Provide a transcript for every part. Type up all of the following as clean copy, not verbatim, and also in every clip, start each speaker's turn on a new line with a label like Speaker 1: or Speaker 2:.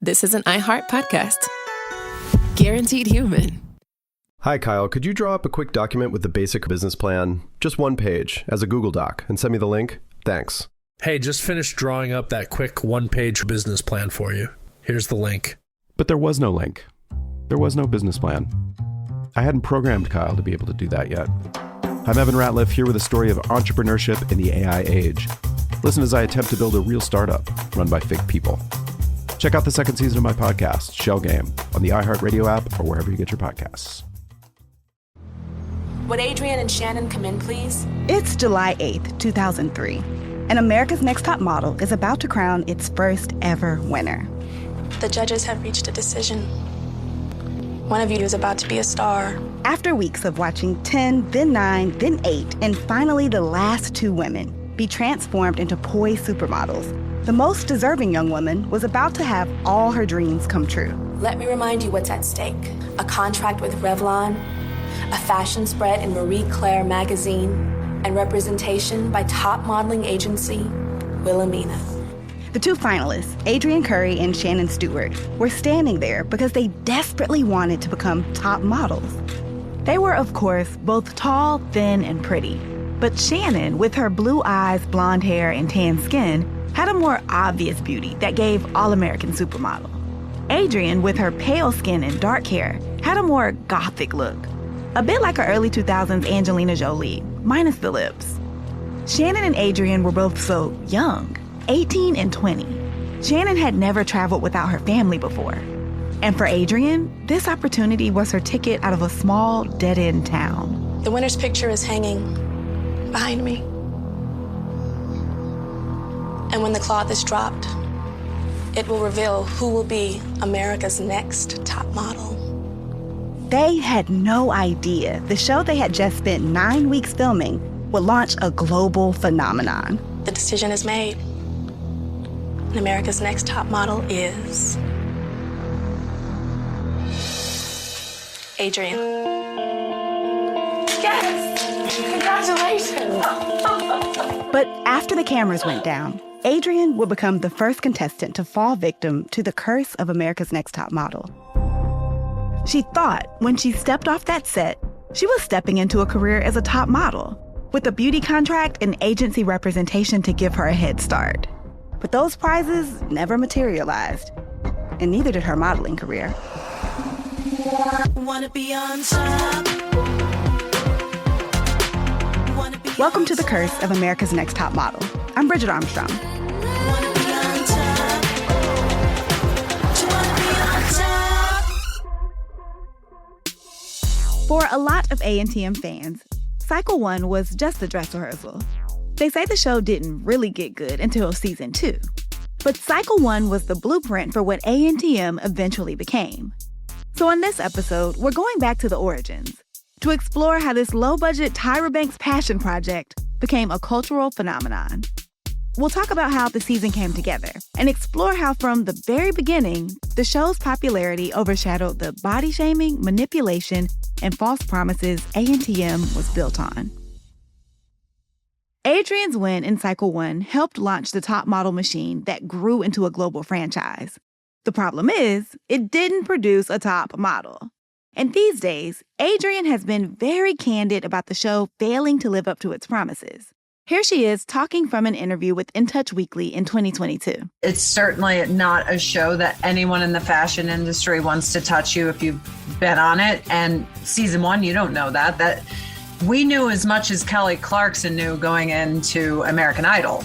Speaker 1: this is an iHeart podcast. Guaranteed human.
Speaker 2: Hi, Kyle. Could you draw up a quick document with the basic business plan? Just one page, as a Google Doc, and send me the link? Thanks.
Speaker 3: Hey, just finished drawing up that quick one-page business plan for you. Here's the link.
Speaker 4: But there was no link. There was no business plan. I hadn't programmed Kyle to be able to do that yet. I'm Evan Ratliff, here with a story of entrepreneurship in the AI age. Listen as I attempt to build a real startup run by fake people. Check out the second season of my podcast, Shell Game, on the iHeartRadio app or wherever you get your podcasts.
Speaker 5: Would Adrianne and Shannon come in, please?
Speaker 6: It's July 8th, 2003, and America's Next Top Model is about to crown its first ever winner.
Speaker 5: The judges have reached a decision. One of you is about to be a star.
Speaker 6: After weeks of watching 10, then 9, then 8, and finally the last 2 women be transformed into poised supermodels, the most deserving young woman was about to have all her dreams come true.
Speaker 5: Let me remind you what's at stake. A contract with Revlon, a fashion spread in Marie Claire magazine, and representation by top modeling agency, Wilhelmina.
Speaker 6: The 2 finalists, Adrianne Curry and Shannon Stewart, were standing there because they desperately wanted to become top models. They were, of course, both tall, thin, and pretty. But Shannon, with her blue eyes, blonde hair, and tan skin, had a more obvious beauty that gave all-American supermodel. Adrianne, with her pale skin and dark hair, had a more gothic look. A bit like her early 2000s Angelina Jolie, minus the lips. Shannon and Adrianne were both so young, 18 and 20. Shannon had never traveled without her family before. And for Adrianne, this opportunity was her ticket out of a small, dead-end town.
Speaker 5: The winner's picture is hanging behind me. And when the cloth is dropped, it will reveal who will be America's next top model.
Speaker 6: They had no idea the show they had just spent 9 weeks filming would launch a global phenomenon.
Speaker 5: The decision is made. And America's next top model is Adrianne. Yes! Congratulations!
Speaker 6: But after the cameras went down, Adrianne would become the first contestant to fall victim to the curse of America's Next Top Model. She thought when she stepped off that set, she was stepping into a career as a top model, with a beauty contract and agency representation to give her a head start. But those prizes never materialized, and neither did her modeling career.
Speaker 7: Wanna be on top.
Speaker 6: Welcome to The Curse of America's Next Top Model. I'm Bridget Armstrong.
Speaker 7: Wanna be on top. Do you wanna be on top?
Speaker 6: For a lot of ANTM fans, Cycle 1 was just a dress rehearsal. They say the show didn't really get good until season 2. But Cycle 1 was the blueprint for what ANTM eventually became. So in this episode, we're going back to the origins to explore how this low-budget Tyra Banks passion project became a cultural phenomenon. We'll talk about how the season came together and explore how from the very beginning, the show's popularity overshadowed the body shaming, manipulation, and false promises ANTM was built on. Adrianne's win in Cycle 1 helped launch the top model machine that grew into a global franchise. The problem is, it didn't produce a top model. And these days, Adrianne has been very candid about the show failing to live up to its promises. Here she is talking from an interview with In Touch Weekly in 2022.
Speaker 8: It's certainly not a show that anyone in the fashion industry wants to touch you if you've been on it. And season 1, you don't know that. That we knew as much as Kelly Clarkson knew going into American Idol.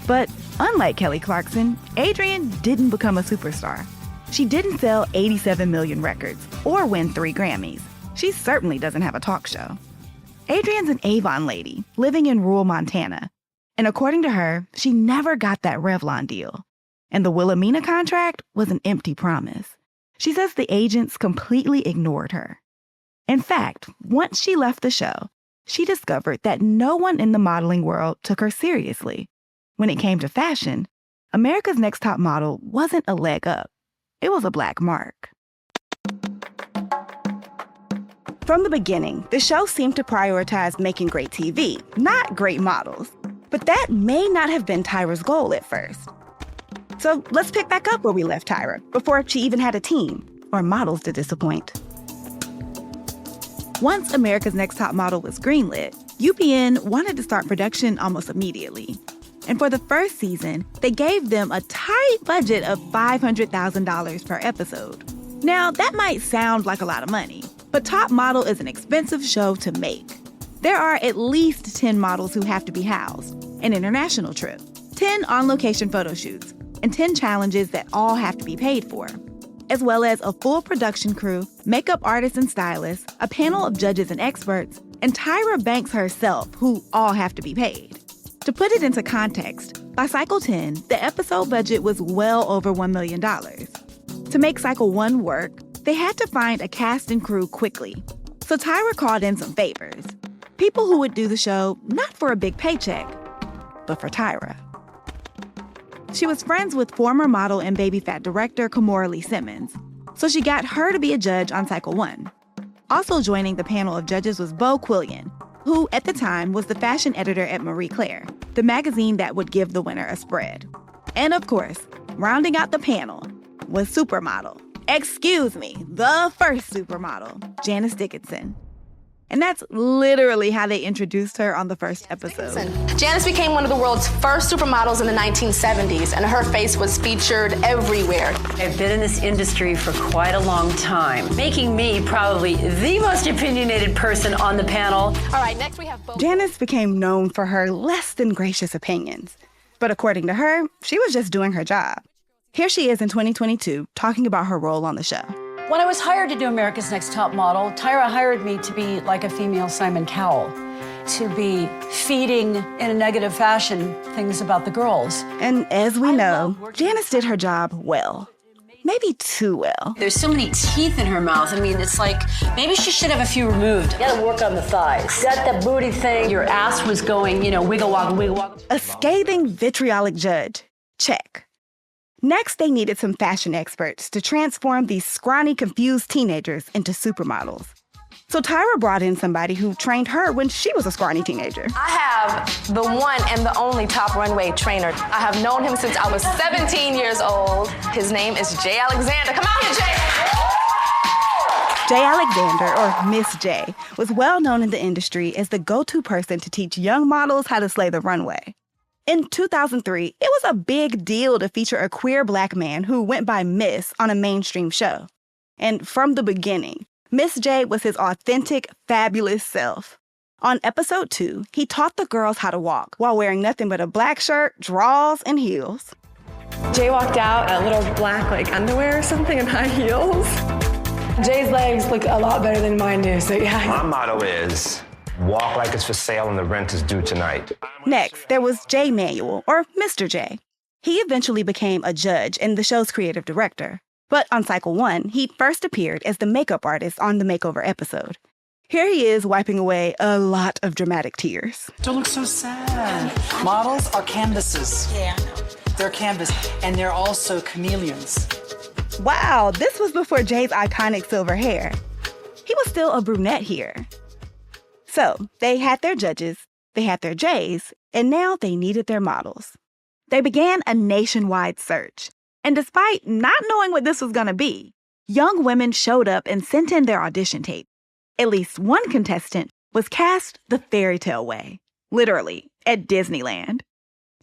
Speaker 6: But unlike Kelly Clarkson, Adrianne didn't become a superstar. She didn't sell 87 million records or win 3 Grammys. She certainly doesn't have a talk show. Adrianne's an Avon lady living in rural Montana. And according to her, she never got that Revlon deal. And the Wilhelmina contract was an empty promise. She says the agents completely ignored her. In fact, once she left the show, she discovered that no one in the modeling world took her seriously. When it came to fashion, America's Next Top Model wasn't a leg up. It was a black mark. From the beginning, the show seemed to prioritize making great TV, not great models. But that may not have been Tyra's goal at first. So let's pick back up where we left Tyra, before she even had a team or models to disappoint. Once America's Next Top Model was greenlit, UPN wanted to start production almost immediately. And for the first season, they gave them a tight budget of $500,000 per episode. Now, that might sound like a lot of money, but Top Model is an expensive show to make. There are at least 10 models who have to be housed, an international trip, 10 on-location photo shoots, and 10 challenges that all have to be paid for, as well as a full production crew, makeup artists and stylists, a panel of judges and experts, and Tyra Banks herself, who all have to be paid. To put it into context, by cycle 10, the episode budget was well over $1 million. To make cycle 1 work, they had to find a cast and crew quickly. So Tyra called in some favors. People who would do the show not for a big paycheck, but for Tyra. She was friends with former model and baby fat director Kimora Lee Simmons, so she got her to be a judge on cycle 1. Also joining the panel of judges was Beau Quillian, who at the time was the fashion editor at Marie Claire, the magazine that would give the winner a spread. And of course, rounding out the panel was supermodel. Excuse me, the first supermodel, Janice Dickinson. And that's literally how they introduced her on the first episode.
Speaker 5: Janice became one of the world's first supermodels in the 1970s, and her face was featured everywhere.
Speaker 9: I've been in this industry for quite a long time, making me probably the most opinionated person on the panel.
Speaker 5: All right, next we have
Speaker 6: Janice became known for her less than gracious opinions. But according to her, she was just doing her job. Here she is in 2022, talking about her role on the show.
Speaker 10: When I was hired to do America's Next Top Model, Tyra hired me to be like a female Simon Cowell, to be feeding in a negative fashion things about the girls.
Speaker 6: And as we know, Janice did her job well. Maybe too well.
Speaker 9: There's so many teeth in her mouth. I mean, it's like, maybe she should have a few removed. You gotta work on the thighs. Got that booty thing. Your ass was going, wiggle woggle, wiggle woggle.
Speaker 6: A scathing, vitriolic judge. Check. Next, they needed some fashion experts to transform these scrawny, confused teenagers into supermodels. So Tyra brought in somebody who trained her when she was a scrawny teenager.
Speaker 5: I have the one and the only top runway trainer. I have known him since I was 17 years old. His name is Jay Alexander. Come out here, Jay!
Speaker 6: Jay Alexander, or Miss J, was well known in the industry as the go-to person to teach young models how to slay the runway. In 2003, it was a big deal to feature a queer Black man who went by Miss on a mainstream show. And from the beginning, Miss J was his authentic, fabulous self. On episode 2, he taught the girls how to walk while wearing nothing but a black shirt, drawers, and heels.
Speaker 11: Jay walked out in a little black underwear or something and high heels. Jay's legs look a lot better than mine do, so yeah.
Speaker 12: My motto is, walk like it's for sale and the rent is due tonight.
Speaker 6: Next, there was Jay Manuel, or Mr. J. He eventually became a judge and the show's creative director. But on cycle 1, he first appeared as the makeup artist on the Makeover episode. Here he is wiping away a lot of dramatic tears.
Speaker 13: Don't look so sad. Models are canvases.
Speaker 9: Yeah, I know.
Speaker 13: They're canvas, and they're also chameleons.
Speaker 6: Wow, this was before Jay's iconic silver hair. He was still a brunette here. So, they had their judges, they had their Jays, and now they needed their models. They began a nationwide search. And despite not knowing what this was going to be, young women showed up and sent in their audition tape. At least one contestant was cast the fairy tale way, literally, at Disneyland.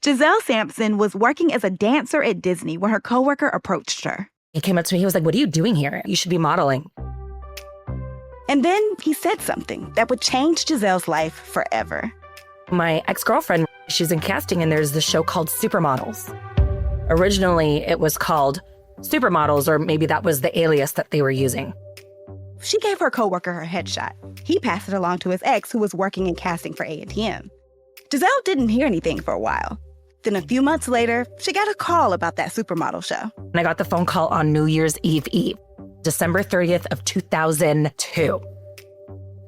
Speaker 6: Giselle Sampson was working as a dancer at Disney when her coworker approached her.
Speaker 14: He came up to me, he was like, "What are you doing here? You should be modeling."
Speaker 6: And then he said something that would change Giselle's life forever.
Speaker 14: My ex-girlfriend, she's in casting, and there's this show called Supermodels. Originally, it was called Supermodels, or maybe that was the alias that they were using.
Speaker 6: She gave her coworker her headshot. He passed it along to his ex, who was working in casting for ANTM. Giselle didn't hear anything for a while. Then a few months later, she got a call about that supermodel show.
Speaker 14: And I got the phone call on New Year's Eve, December 30th of 2002.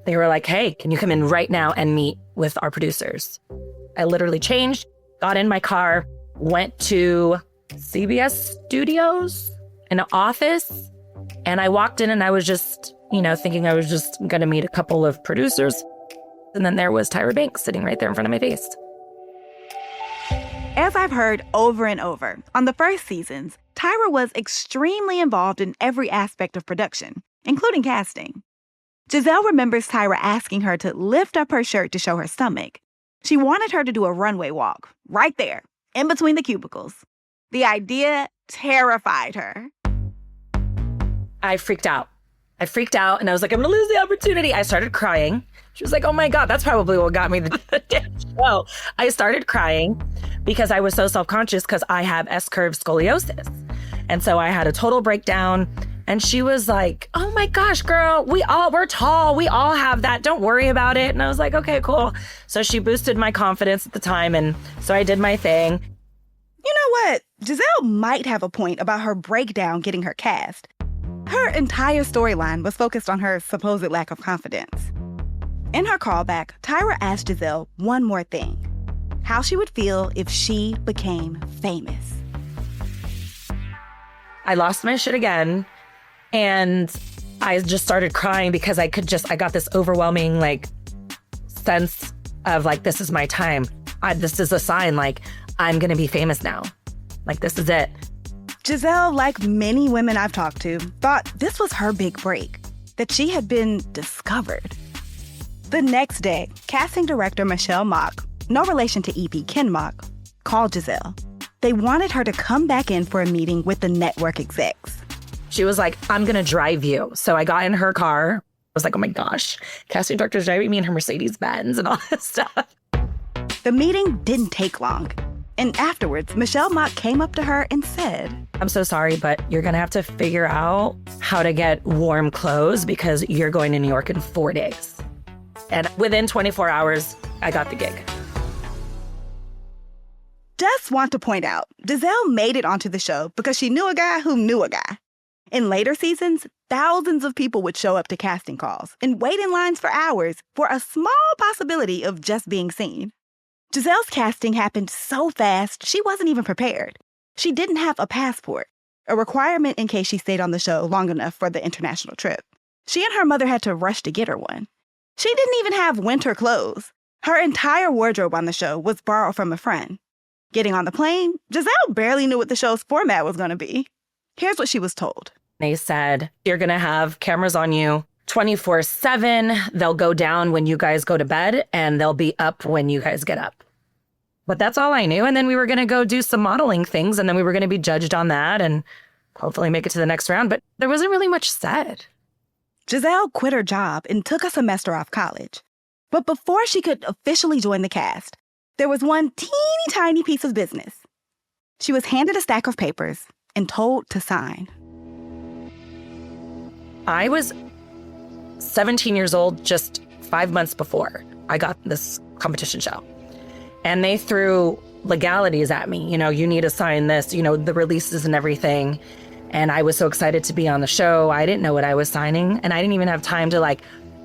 Speaker 14: They were like, "Hey, can you come in right now and meet with our producers?" I literally changed, got in my car, went to CBS Studios, an office, and I walked in and I was just, thinking I was just going to meet a couple of producers. And then there was Tyra Banks sitting right there in front of my face.
Speaker 6: As I've heard over and over, on the first seasons, Tyra was extremely involved in every aspect of production, including casting. Giselle remembers Tyra asking her to lift up her shirt to show her stomach. She wanted her to do a runway walk, right there, in between the cubicles. The idea terrified her.
Speaker 14: I freaked out and I was like, I'm gonna lose the opportunity. I started crying. She was like, oh my God, that's probably what got me the damn show. I started crying because I was so self-conscious because I have S-curve scoliosis. And so I had a total breakdown. And she was like, oh my gosh, girl, we're tall. We all have that. Don't worry about it. And I was like, okay, cool. So she boosted my confidence at the time. And so I did my thing.
Speaker 6: You know what? Giselle might have a point about her breakdown getting her cast. Her entire storyline was focused on her supposed lack of confidence. In her callback, Tyra asked Giselle one more thing: how she would feel if she became famous.
Speaker 14: I lost my shit again. And I just started crying because I got this overwhelming sense of this is my time. This is a sign I'm going to be famous now. This is it.
Speaker 6: Giselle, like many women I've talked to, thought this was her big break, that she had been discovered. The next day, casting director Michelle Mock, no relation to EP Ken Mock, called Giselle. They wanted her to come back in for a meeting with the network execs.
Speaker 14: She was like, I'm going to drive you. So I got in her car. I was like, oh my gosh, casting director's driving me in her Mercedes-Benz and all this stuff.
Speaker 6: The meeting didn't take long. And afterwards, Michelle Mock came up to her and said,
Speaker 14: I'm so sorry, but you're going to have to figure out how to get warm clothes because you're going to New York in 4 days. And within 24 hours, I got the gig.
Speaker 6: Just want to point out, Giselle made it onto the show because she knew a guy who knew a guy. In later seasons, thousands of people would show up to casting calls and wait in lines for hours for a small possibility of just being seen. Giselle's casting happened so fast, she wasn't even prepared. She didn't have a passport, a requirement in case she stayed on the show long enough for the international trip. She and her mother had to rush to get her one. She didn't even have winter clothes. Her entire wardrobe on the show was borrowed from a friend. Getting on the plane, Giselle barely knew what the show's format was going to be. Here's what she was told.
Speaker 14: They said, you're going to have cameras on you 24/7. They'll go down when you guys go to bed and they'll be up when you guys get up. But that's all I knew. And then we were going to go do some modeling things and then we were going to be judged on that and hopefully make it to the next round. But there wasn't really much said.
Speaker 6: Giselle quit her job and took a semester off college. But before she could officially join the cast, there was one teeny tiny piece of business. She was handed a stack of papers and told to sign.
Speaker 14: I was 17 years old just 5 months before I got this competition show. And they threw legalities at me. You need to sign this, the releases and everything. And I was so excited to be on the show. I didn't know what I was signing. And I didn't even have time to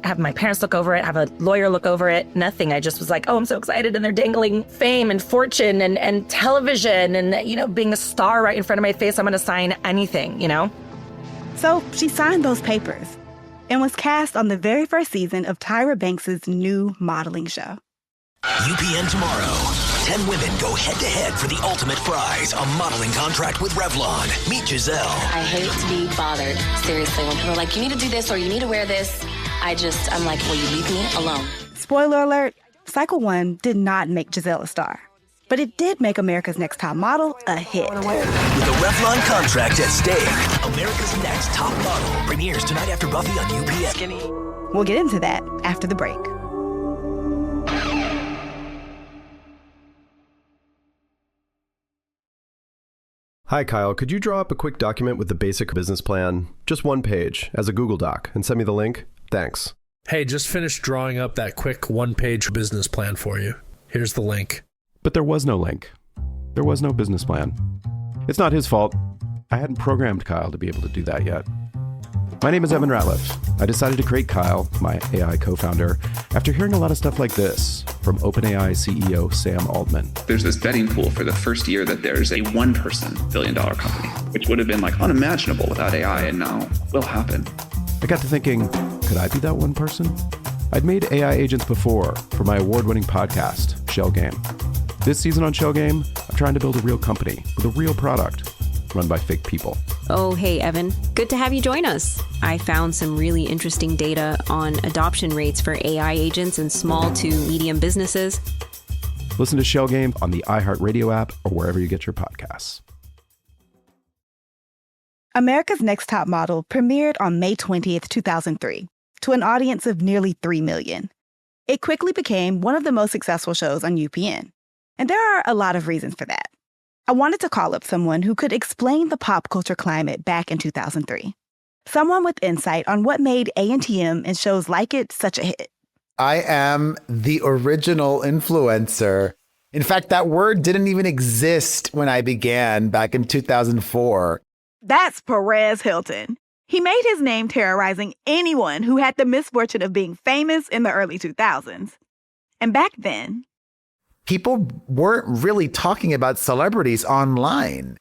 Speaker 14: have my parents look over it, have a lawyer look over it, nothing. I just was like, oh, I'm so excited. And they're dangling fame and fortune and television and, being a star right in front of my face. I'm going to sign anything,
Speaker 6: So she signed those papers and was cast on the very first season of Tyra Banks' new modeling show.
Speaker 15: UPN tomorrow. 10 women go head-to-head for the ultimate prize, a modeling contract with Revlon. Meet Giselle.
Speaker 16: I hate to be bothered, seriously, when people are like, you need to do this or you need to wear this. I'm like, will you leave me alone?
Speaker 6: Spoiler alert, Cycle 1 did not make Giselle a star. But it did make America's Next Top Model a hit.
Speaker 15: With a Revlon contract at stake, America's Next Top Model premieres tonight after Buffy on UPN.
Speaker 6: We'll get into that after the break.
Speaker 2: Hi, Kyle. Could you draw up a quick document with the basic business plan, just one page, as a Google Doc, and send me the link? Thanks.
Speaker 3: Hey, just finished drawing up that quick one-page business plan for you. Here's the link.
Speaker 4: But there was no link. There was no business plan. It's not his fault. I hadn't programmed Kyle to be able to do that yet. My name is Evan Ratliff. I decided to create Kyle, my AI co-founder, after hearing a lot of stuff like this from OpenAI CEO Sam Altman.
Speaker 17: There's this betting pool for the first year that there's a one-person billion-dollar company, which would have been unimaginable without AI, and now will happen.
Speaker 4: I got to thinking, could I be that one person? I'd made AI agents before for my award-winning podcast, Shell Game. This season on Shell Game, trying to build a real company with a real product run by fake people.
Speaker 18: Oh, hey, Evan. Good to have you join us. I found some really interesting data on adoption rates for AI agents in small to medium businesses.
Speaker 4: Listen to Shell Game on the iHeartRadio app or wherever you get your podcasts.
Speaker 6: America's Next Top Model premiered on May 20th, 2003, to an audience of nearly 3 million. It quickly became one of the most successful shows on UPN. And there are a lot of reasons for that. I wanted to call up someone who could explain the pop culture climate back in 2003. Someone with insight on what made ANTM and shows like it such a hit.
Speaker 19: I am the original influencer. In fact, that word didn't even exist when I began back in 2004.
Speaker 6: That's Perez Hilton. He made his name terrorizing anyone who had the misfortune of being famous in the early 2000s. And back then,
Speaker 19: people weren't really talking about celebrities online.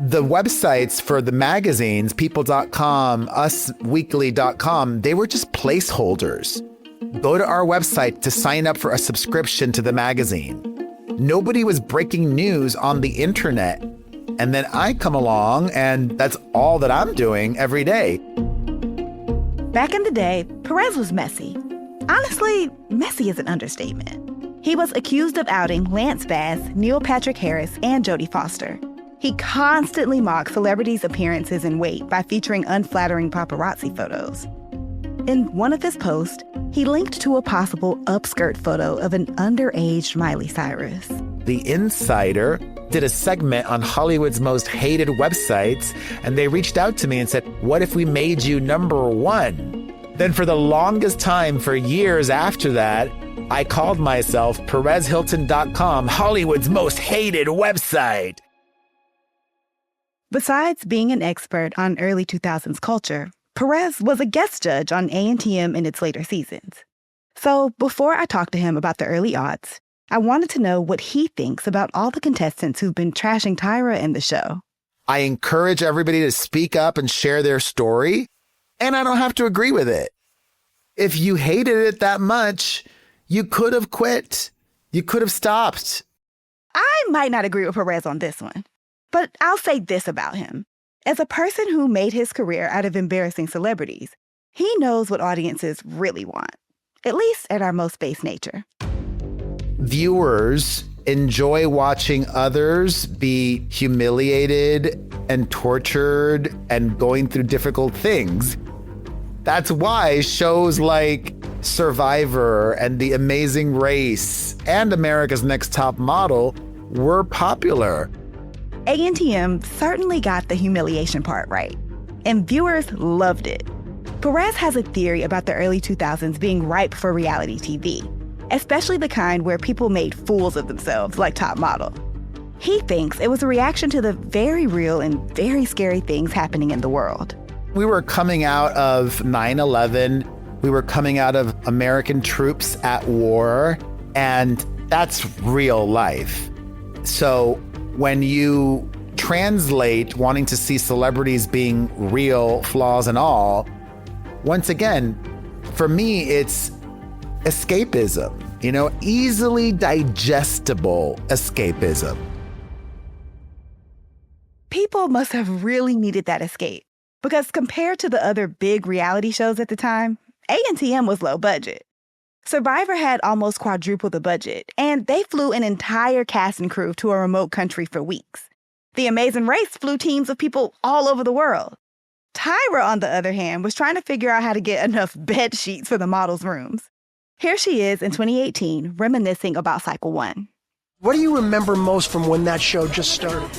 Speaker 19: The websites for the magazines, people.com, usweekly.com, they were just placeholders. Go to our website to sign up for a subscription to the magazine. Nobody was breaking news on the internet. And then I come along and that's all that I'm doing every day.
Speaker 6: Back in the day, Perez was messy. Honestly, messy is an understatement. He was accused of outing Lance Bass, Neil Patrick Harris, and Jodie Foster. He constantly mocked celebrities' appearances and weight by featuring unflattering paparazzi photos. In one of his posts, he linked to a possible upskirt photo of an underage Miley Cyrus.
Speaker 19: The Insider did a segment on Hollywood's most hated websites, and they reached out to me and said, what if we made you #1? Then for the longest time, for years after that, I called myself PerezHilton.com, Hollywood's most hated website.
Speaker 6: Besides being an expert on early 2000s culture, Perez was a guest judge on ANTM in its later seasons. So before I talked to him about the early aughts, I wanted to know what he thinks about all the contestants who've been trashing Tyra and the show.
Speaker 19: I encourage everybody to speak up and share their story, and I don't have to agree with it. If you hated it that much, you could have quit. You could have stopped.
Speaker 6: I might not agree with Perez on this one, but I'll say this about him. As a person who made his career out of embarrassing celebrities, he knows what audiences really want, at least at our most base nature.
Speaker 19: Viewers enjoy watching others be humiliated and tortured and going through difficult things. That's why shows like Survivor and The Amazing Race and America's Next Top Model were popular.
Speaker 6: ANTM certainly got the humiliation part right, and viewers loved it. Perez has a theory about the early 2000s being ripe for reality TV, especially the kind where people made fools of themselves, like Top Model. He thinks it was a reaction to the very real and very scary things happening in the world.
Speaker 19: We were coming out of 9/11. We were coming out of American troops at war, and that's real life. So when you translate wanting to see celebrities being real, flaws and all, once again, for me, it's escapism, easily digestible escapism.
Speaker 6: People must have really needed that escape, because compared to the other big reality shows at the time, ANTM was low budget. Survivor had almost quadruple the budget, and they flew an entire cast and crew to a remote country for weeks. The Amazing Race flew teams of people all over the world. Tyra, on the other hand, was trying to figure out how to get enough bed sheets for the models' rooms. Here she is in 2018, reminiscing about Cycle 1.
Speaker 20: What do you remember most from when that show just started?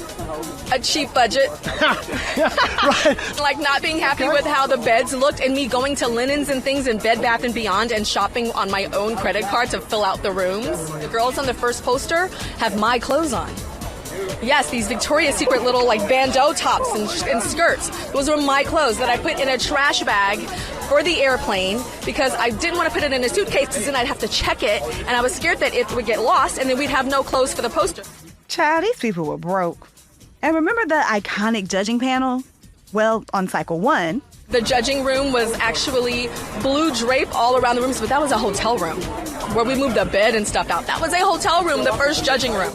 Speaker 21: A cheap budget.
Speaker 20: Right.
Speaker 21: Like not being happy with how the beds looked and me going to Linens and things in Bed Bath & Beyond and shopping on my own credit card to fill out the rooms. The girls on the first poster have my clothes on. Yes, these Victoria's Secret little bandeau tops and skirts. Those were my clothes that I put in a trash bag for the airplane because I didn't want to put it in a suitcase because then I'd have to check it, and I was scared that it would get lost and then we'd have no clothes for the poster.
Speaker 6: Child, these people were broke. And remember the iconic judging panel? Well, on Cycle 1,
Speaker 21: the judging room was actually blue drape all around the rooms, but that was a hotel room where we moved the bed and stuff out. That was a hotel room, the first judging room.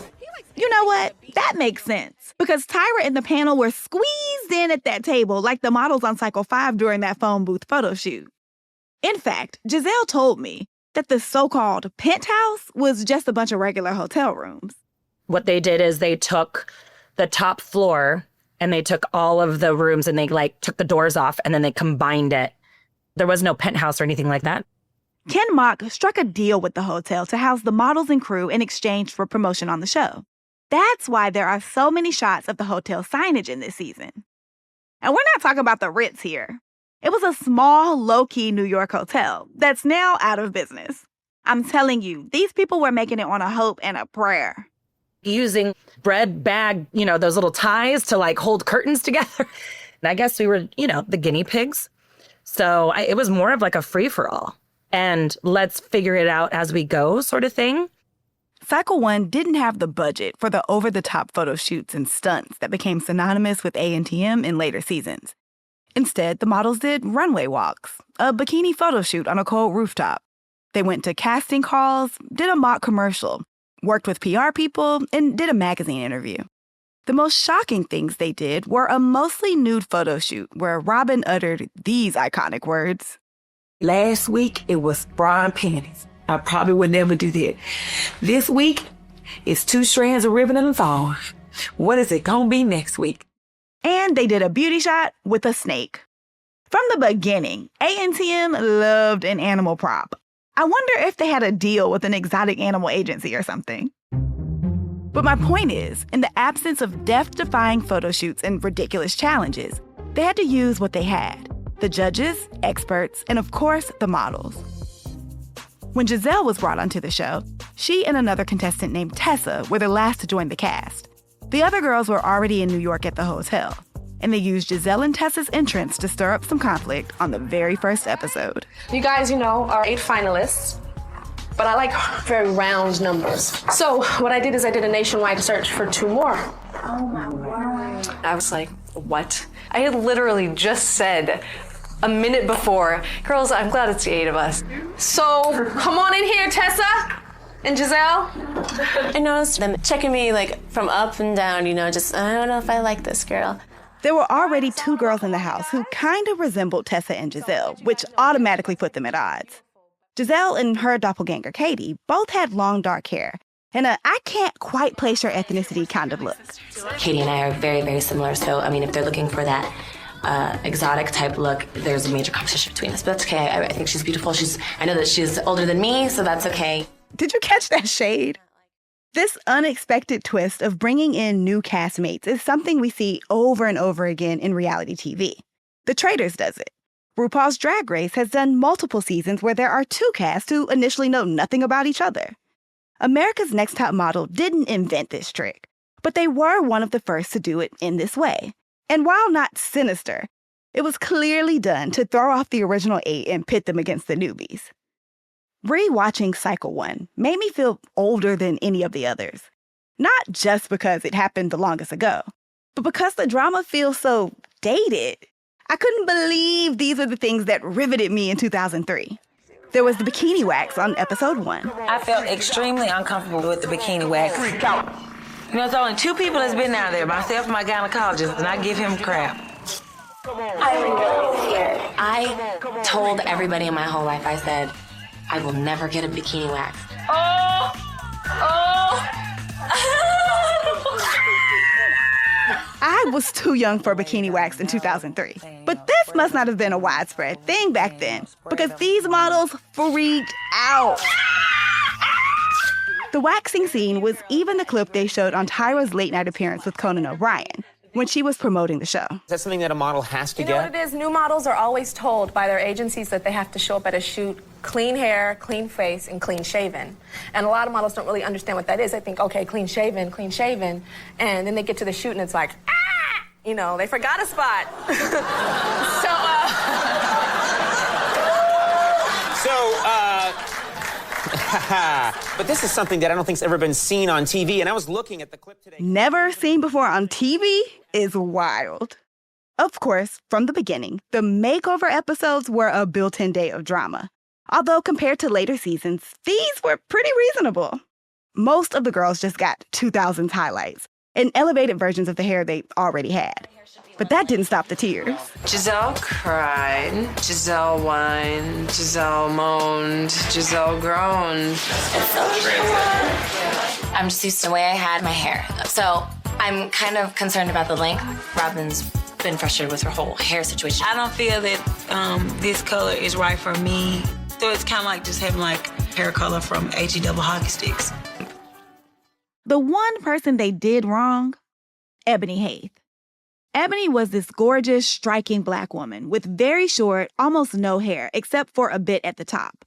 Speaker 6: You know what? That makes sense, because Tyra and the panel were squeezed in at that table like the models on Cycle 5 during that phone booth photo shoot. In fact, Giselle told me that the so-called penthouse was just a bunch of regular hotel rooms.
Speaker 14: What they did is they took the top floor and they took all of the rooms and they took the doors off and then they combined it. There was no penthouse or anything like that.
Speaker 6: Ken Mock struck a deal with the hotel to house the models and crew in exchange for promotion on the show. That's why there are so many shots of the hotel signage in this season. And we're not talking about the Ritz here. It was a small, low-key New York hotel that's now out of business. I'm telling you, these people were making it on a hope and a prayer.
Speaker 14: Using bread bag, those little ties to hold curtains together. And I guess we were, the guinea pigs. So it was more of a free-for-all. And let's figure it out as we go sort of thing.
Speaker 6: Cycle 1 didn't have the budget for the over-the-top photo shoots and stunts that became synonymous with ANTM in later seasons. Instead, the models did runway walks, a bikini photo shoot on a cold rooftop. They went to casting calls, did a mock commercial, worked with PR people, and did a magazine interview. The most shocking things they did were a mostly nude photo shoot where Robin uttered these iconic words.
Speaker 1: Last week, it was bra and panties. I probably would never do that. This week, it's 2 strands of ribbon and a thong. What is it gonna be next week?
Speaker 6: And they did a beauty shot with a snake. From the beginning, ANTM loved an animal prop. I wonder if they had a deal with an exotic animal agency or something. But my point is, in the absence of death-defying photo shoots and ridiculous challenges, they had to use what they had. The judges, experts, and of course, the models. When Giselle was brought onto the show, she and another contestant named Tessa were the last to join the cast. The other girls were already in New York at the hotel, and they used Giselle and Tessa's entrance to stir up some conflict on the very first episode.
Speaker 21: You guys, are 8 finalists, but I like very round numbers. So what I did is I did a nationwide search for 2 more. Oh my word. I was like, what? I had literally just said a minute before, girls, I'm glad it's the 8 of us. So come on in here, Tessa and Giselle.
Speaker 22: I noticed them checking me from up and down, just, I don't know if I like this girl.
Speaker 6: There were already 2 girls in the house who kind of resembled Tessa and Giselle, which automatically put them at odds. Giselle and her doppelganger, Katie, both had long dark hair and I can't quite place your ethnicity kind of look.
Speaker 16: Katie and I are very, very similar. So, if they're looking for that exotic type look, there's a major competition between us. But that's okay. I think she's beautiful. I know that she's older than me, so that's okay.
Speaker 6: Did you catch that shade? This unexpected twist of bringing in new castmates is something we see over and over again in reality TV. The Traitors does it. RuPaul's Drag Race has done multiple seasons where there are 2 casts who initially know nothing about each other. America's Next Top Model didn't invent this trick, but they were one of the first to do it in this way. And while not sinister, it was clearly done to throw off the original 8 and pit them against the newbies. Re-watching Cycle 1 made me feel older than any of the others. Not just because it happened the longest ago, but because the drama feels so dated. I couldn't believe these were the things that riveted me in 2003. There was the bikini wax on episode 1.
Speaker 1: I felt extremely uncomfortable with the bikini wax. There's only 2 people that's been out there, myself and my gynecologist, and I give him crap.
Speaker 16: I'm really scared. I told everybody in my whole life, I said, I will never get a bikini wax.
Speaker 6: I was too young for bikini wax in 2003, but this must not have been a widespread thing back then, because these models freaked out. The waxing scene was even the clip they showed on Tyra's late-night appearance with Conan O'Brien when she was promoting the show.
Speaker 23: Is that something that a model has to
Speaker 21: get? You know what it is? New models are always told by their agencies that they have to show up at a shoot clean hair, clean face, and clean shaven. And a lot of models don't really understand what that is. They think, okay, clean shaven, and then they get to the shoot and it's like, they forgot a spot.
Speaker 23: But this is something that I don't think's ever been seen on TV, and I was looking at the clip today.
Speaker 6: Never seen before on TV is wild. Of course, from the beginning, the makeover episodes were a built-in day of drama. Although compared to later seasons, these were pretty reasonable. most of the girls just got 2000s highlights and elevated versions of the hair they already had. But that didn't stop the tears.
Speaker 7: Giselle cried, Giselle whined, Giselle moaned, Giselle groaned.
Speaker 16: I'm just used to the way I had my hair. So I'm kind of concerned about the length. Robin's been frustrated with her whole hair situation.
Speaker 8: I don't feel that this color is right for me. So it's kind of like just having like hair color from HE double hockey sticks.
Speaker 6: The one person they did wrong, Ebony Hayth. Ebony was this gorgeous, striking Black woman with very short, almost no hair, except for a bit at the top.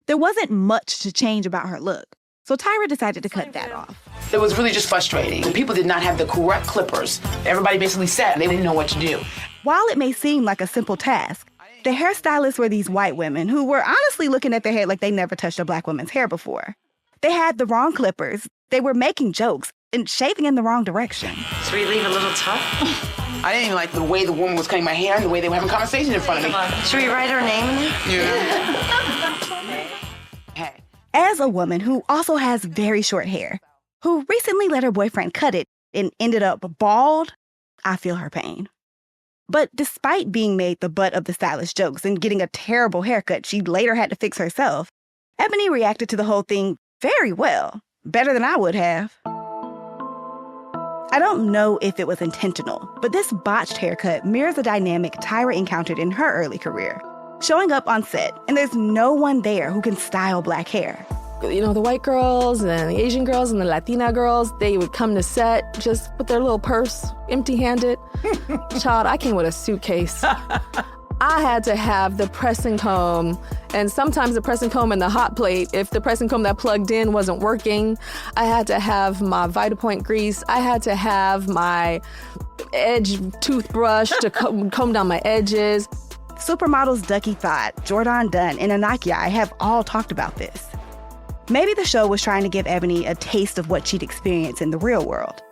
Speaker 6: There wasn't much to change about her look, so Tyra decided to cut that off.
Speaker 13: It was really just frustrating. People did not have the correct clippers. Everybody basically sat, they didn't know what to do.
Speaker 6: While it may seem like a simple task, the hairstylists were these white women who were honestly looking at their hair like they never touched a Black woman's hair before. They had the wrong clippers, they were making jokes, and shaving in the wrong direction.
Speaker 7: Should we leave a little tough?
Speaker 13: I didn't even like the way the woman was cutting my hair and the way they were having conversations in front of me.
Speaker 7: Should we write her name in there?
Speaker 13: Yeah.
Speaker 6: As a woman who also has very short hair, who recently let her boyfriend cut it and ended up bald, I feel her pain. But despite being made the butt of the stylish jokes and getting a terrible haircut she later had to fix herself, Ebony reacted to the whole thing very well, better than I would have. I don't know if it was intentional, but this botched haircut mirrors a dynamic Tyra encountered in her early career, showing up on set, and there's no one there who can style Black hair.
Speaker 11: You know, the white girls and the Asian girls and the Latina girls, they would come to set just with their little purse, empty-handed. Child, I came with a suitcase. I had to have the pressing comb, and sometimes the pressing comb and the hot plate. If the pressing comb that plugged in wasn't working, I had to have my Vitapoint grease. I had to have my edge toothbrush to comb down my edges.
Speaker 6: Supermodels Ducky Thought, Jordan Dunn, and Anakia have all talked about this. Maybe the show was trying to give Ebony a taste of what she'd experienced in the real world.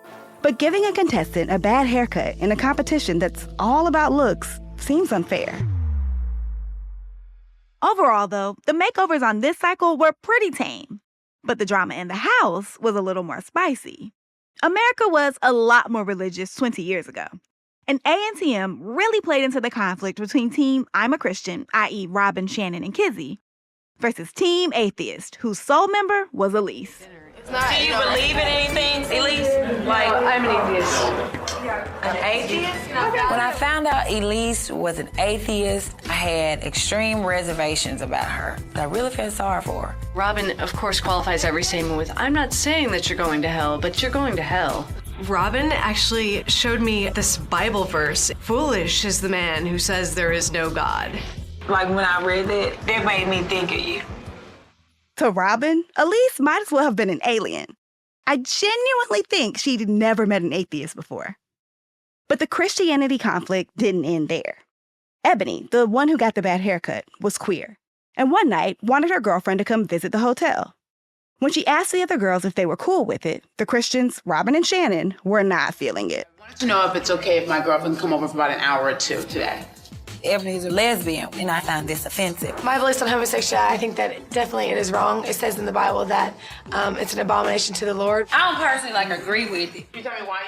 Speaker 6: But giving a contestant a bad haircut in a competition that's all about looks seems unfair. Overall, though, the makeovers on this cycle were pretty tame. But the drama in the house was a little more spicy. America was a lot more religious 20 years ago. And ANTM really played into the conflict between Team I'm a Christian, i.e. Robin, Shannon, and Kizzy, versus Team Atheist, whose sole member was Elise.
Speaker 8: Do you believe in anything, Elise? Like,
Speaker 11: I'm an atheist.
Speaker 8: An atheist? When I found out Elise was an atheist, I had extreme reservations about her. I really felt sorry for her.
Speaker 9: Robin, of course, qualifies every statement with, I'm not saying that you're going to hell, but you're going to hell.
Speaker 10: Robin actually showed me this Bible verse. Foolish is the man who says there is no God.
Speaker 8: Like, when I read that made me think of you.
Speaker 6: To Robin, Elise might as well have been an alien. I genuinely think she'd never met an atheist before. But the Christianity conflict didn't end there. Ebony, the one who got the bad haircut, was queer, and one night wanted her girlfriend to come visit the hotel. When she asked the other girls if they were cool with it, the Christians, Robin and Shannon, were not feeling it.
Speaker 13: I wanted to know if it's okay if my girlfriend come over for about an hour or two today.
Speaker 8: Ebony's a lesbian, and I found this offensive.
Speaker 11: My beliefs on homosexuality, I think that definitely it is wrong. It says in the Bible that it's an abomination to the Lord.
Speaker 8: I don't personally agree with it.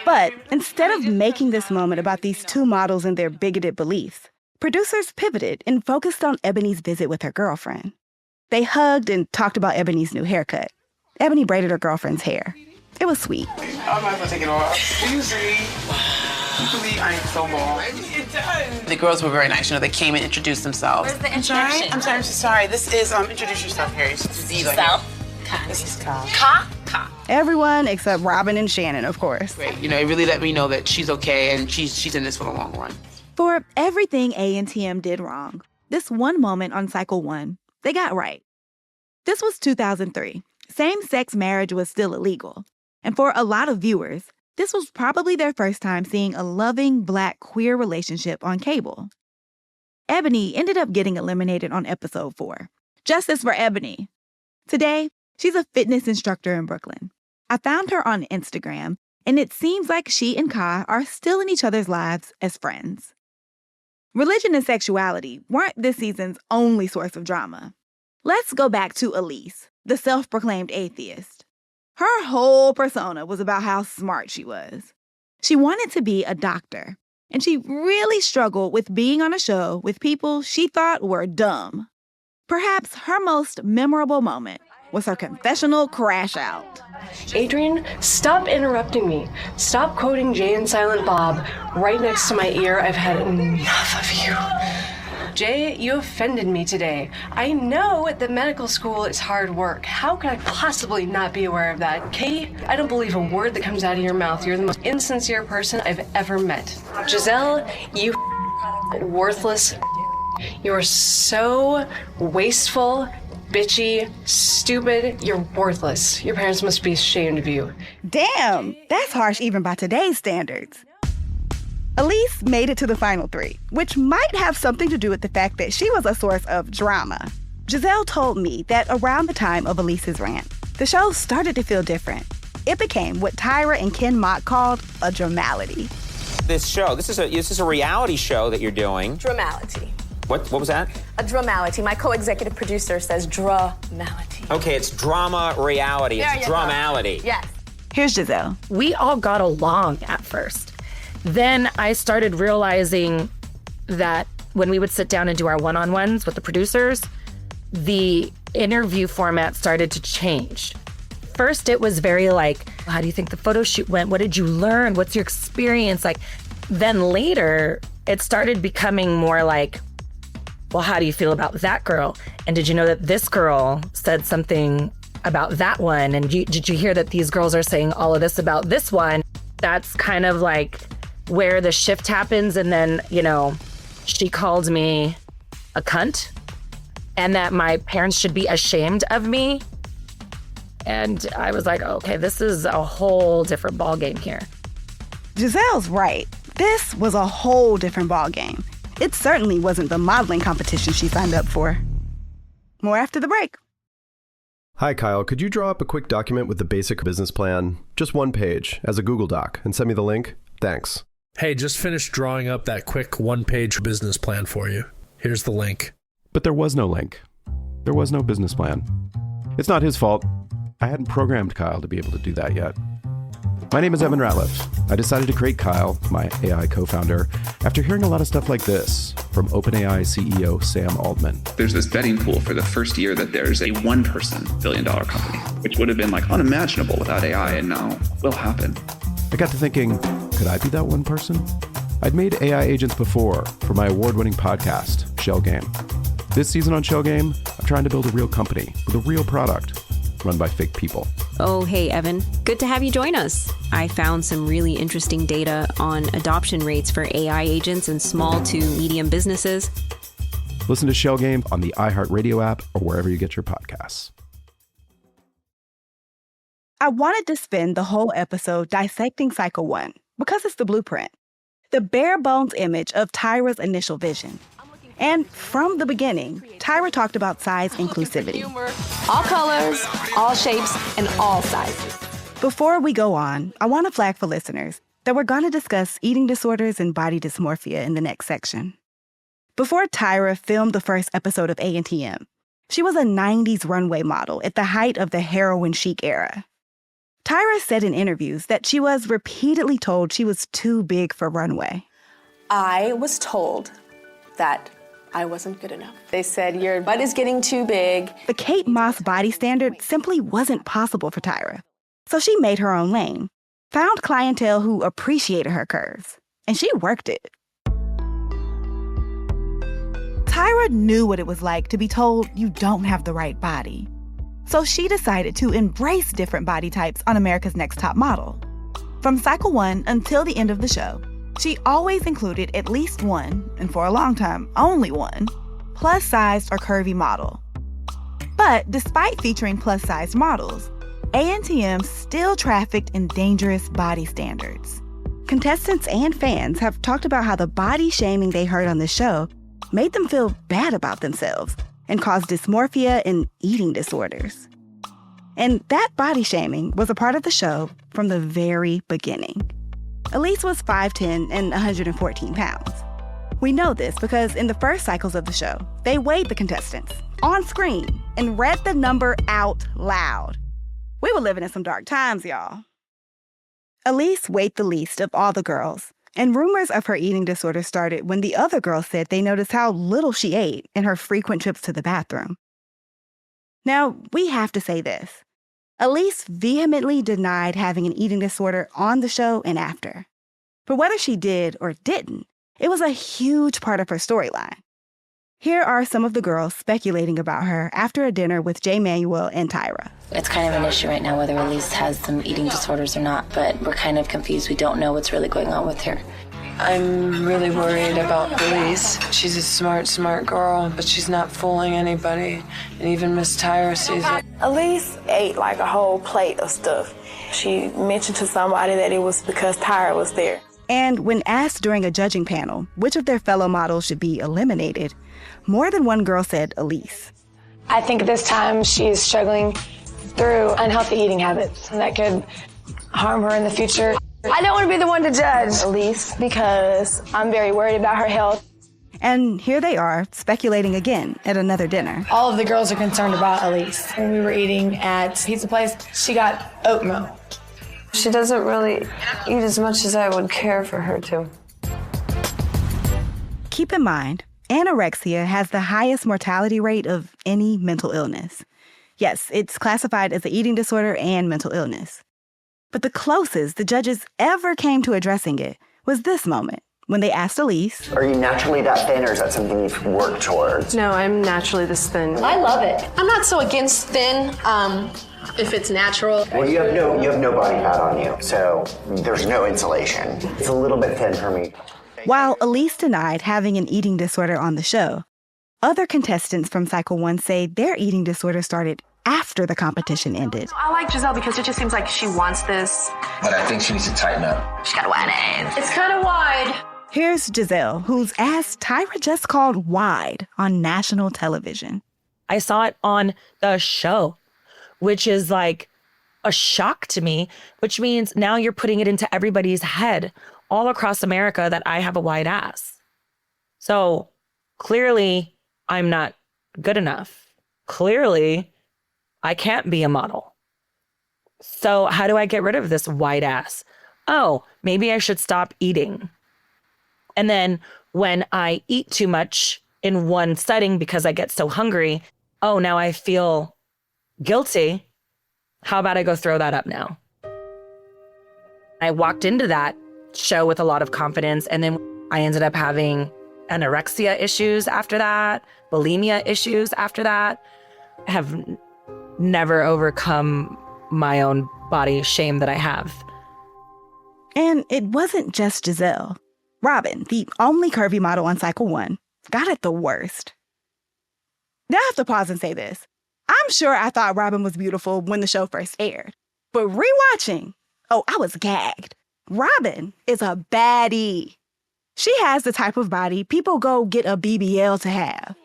Speaker 6: But instead of making this moment about these two models and their bigoted beliefs, producers pivoted and focused on Ebony's visit with her girlfriend. They hugged and talked about Ebony's new haircut. Ebony braided her girlfriend's hair. It was sweet.
Speaker 13: I'm not gonna take it off. Do you see? I am so bald. It does. The girls were very nice. You know, they came and introduced themselves.
Speaker 16: Where's the introduction?
Speaker 13: I'm so sorry. This is introduce yourself, Harry. This is This is
Speaker 16: Ka.
Speaker 6: Everyone except Robin and Shannon, of course.
Speaker 13: Great. You know, it really let me know that she's okay and she's in this for the long run.
Speaker 6: For everything ANTM did wrong, this one moment on cycle 1, they got right. This was 2003. Same-sex marriage was still illegal. And for a lot of viewers, this was probably their first time seeing a loving Black queer relationship on cable. Ebony ended up getting eliminated on episode 4. Justice for Ebony. Today, she's a fitness instructor in Brooklyn. I found her on Instagram, and it seems like she and Kai are still in each other's lives as friends. Religion and sexuality weren't this season's only source of drama. Let's go back to Elise, the self-proclaimed atheist. Her whole persona was about how smart she was. She wanted to be a doctor, and she really struggled with being on a show with people she thought were dumb. Perhaps her most memorable moment was her confessional crash out.
Speaker 10: Adrianne, stop interrupting me. Stop quoting Jay and Silent Bob right next to my ear. I've had enough of you. Jay, you offended me today. I know that medical school is hard work. How could I possibly not be aware of that? Katie, I don't believe a word that comes out of your mouth. You're the most insincere person I've ever met. Giselle, you worthless. You're so wasteful, bitchy, stupid. You're worthless. Your parents must be ashamed of you.
Speaker 6: Damn, that's harsh even by today's standards. Elise made it to the final three, which might have something to do with the fact that she was a source of drama. Giselle told me that around the time of Elise's rant, the show started to feel different. It became what Tyra and Ken Mott called a dramality.
Speaker 23: This show, this is a reality show that you're doing.
Speaker 21: Dramality.
Speaker 23: What was that?
Speaker 21: A dramality. My co-executive producer says dramality.
Speaker 23: Okay, it's drama reality. It's dramality.
Speaker 21: Yes.
Speaker 6: Here's Giselle.
Speaker 14: We all got along at first. Then I started realizing that when we would sit down and do our one-on-ones with the producers, the interview format started to change. First, it was very like, how do you think the photo shoot went? What did you learn? What's your experience? Like, then later, it started becoming more like, well, how do you feel about that girl? And did you know that this girl said something about that one? And did you hear that these girls are saying all of this about this one? That's kind of like where the shift happens. And then, she called me a cunt and that my parents should be ashamed of me. And I was like, okay, this is a whole different ballgame here.
Speaker 6: Giselle's right. This was a whole different ballgame. It certainly wasn't the modeling competition she signed up for. More after the break.
Speaker 2: Hi, Kyle. Could you draw up a quick document with the basic business plan, just one page, as a Google Doc, and send me the link? Thanks.
Speaker 3: Hey, just finished drawing up that quick one-page business plan for you. Here's the link.
Speaker 4: But there was no link. There was no business plan. It's not his fault. I hadn't programmed Kyle to be able to do that yet. My name is Evan Ratliff. I decided to create Kyle, my AI co-founder, after hearing a lot of stuff like this from OpenAI CEO Sam Altman.
Speaker 17: There's this betting pool for the first year that there's a one-person billion-dollar company, which would have been like unimaginable without AI, and now will happen.
Speaker 4: I got to thinking, could I be that one person? I'd made AI agents before for my award-winning podcast, Shell Game. This season on Shell Game, I'm trying to build a real company with a real product run by fake people.
Speaker 18: Oh, hey, Evan. Good to have you join us. I found some really interesting data on adoption rates for AI agents in small to medium businesses.
Speaker 4: Listen to Shell Game on the iHeartRadio app or wherever you get your podcasts.
Speaker 6: I wanted to spend the whole episode dissecting Cycle 1 because it's the blueprint, the bare bones image of Tyra's initial vision. And from the beginning, Tyra talked about size inclusivity.
Speaker 21: All colors, all shapes, and all sizes.
Speaker 6: Before we go on, I want to flag for listeners that we're going to discuss eating disorders and body dysmorphia in the next section. Before Tyra filmed the first episode of ANTM, she was a 90s runway model at the height of the heroin chic era. Tyra said in interviews that she was repeatedly told she was too big for runway.
Speaker 21: I was told that I wasn't good enough. They said, your butt is getting too big.
Speaker 6: The Kate Moss body standard simply wasn't possible for Tyra. So she made her own lane, found clientele who appreciated her curves, and she worked it. Tyra knew what it was like to be told you don't have the right body. So she decided to embrace different body types on America's Next Top Model. From Cycle 1 until the end of the show, she always included at least one, and for a long time, only one, plus-sized or curvy model. But despite featuring plus-sized models, ANTM still trafficked in dangerous body standards. Contestants and fans have talked about how the body shaming they heard on the show made them feel bad about themselves and caused dysmorphia and eating disorders. And that body shaming was a part of the show from the very beginning. Elise was 5'10" and 114 pounds. We know this because in the first cycles of the show, they weighed the contestants on screen and read the number out loud. We were living in some dark times, y'all. Elise weighed the least of all the girls, and rumors of her eating disorder started when the other girls said they noticed how little she ate in her frequent trips to the bathroom. Now, we have to say this. Elise vehemently denied having an eating disorder on the show and after. But whether she did or didn't, it was a huge part of her storyline. Here are some of the girls speculating about her after a dinner with J. Manuel and Tyra.
Speaker 16: It's kind of an issue right now whether Elise has some eating disorders or not, but we're kind of confused. We don't know what's really going on with her.
Speaker 7: I'm really worried about Elise. She's a smart girl, but she's not fooling anybody. And even Miss Tyra sees it.
Speaker 5: Elise ate like a whole plate of stuff. She mentioned to somebody that it was because Tyra was there.
Speaker 6: And when asked during a judging panel which of their fellow models should be eliminated, more than one girl said Elise.
Speaker 5: I think this time she is struggling through unhealthy eating habits, and that could harm her in the future. I don't want to be the one to judge Elise because I'm very worried about her health.
Speaker 6: And here they are, speculating again at another dinner.
Speaker 12: All of the girls are concerned about Elise. When we were eating at Pizza Place, she got oatmeal.
Speaker 7: She doesn't really eat as much as I would care for her to.
Speaker 6: Keep in mind, anorexia has the highest mortality rate of any mental illness. Yes, it's classified as an eating disorder and mental illness. But the closest the judges ever came to addressing it was this moment, when they asked Elise,
Speaker 15: "Are you naturally that thin, or is that something you've worked towards?"
Speaker 10: No, I'm naturally this thin.
Speaker 12: I love it. I'm not so against thin, if it's natural.
Speaker 15: Well, you have no body fat on you, so there's no insulation. It's a little bit thin for me.
Speaker 6: While Elise denied having an eating disorder on the show, other contestants from Cycle 1 say their eating disorder started after the competition ended.
Speaker 10: I like Giselle because it just seems like she wants this.
Speaker 15: But I think she needs to tighten up.
Speaker 12: She's got wide ass. It's kind of wide.
Speaker 6: Here's Giselle, whose ass Tyra just called wide on national television.
Speaker 14: I saw it on the show, which is like a shock to me, which means now you're putting it into everybody's head all across America that I have a wide ass. So clearly I'm not good enough. Clearly I can't be a model. So how do I get rid of this wide ass? Oh, maybe I should stop eating. And then when I eat too much in one setting because I get so hungry, oh, now I feel guilty. How about I go throw that up now? I walked into that show with a lot of confidence, and then I ended up having anorexia issues after that, bulimia issues after that. I have never overcome my own body shame that I have.
Speaker 6: And it wasn't just Giselle. Robin, the only curvy model on Cycle 1, got it the worst. Now I have to pause and say this. I'm sure I thought Robin was beautiful when the show first aired. But rewatching, I was gagged. Robin is a baddie. She has the type of body people go get a BBL to have.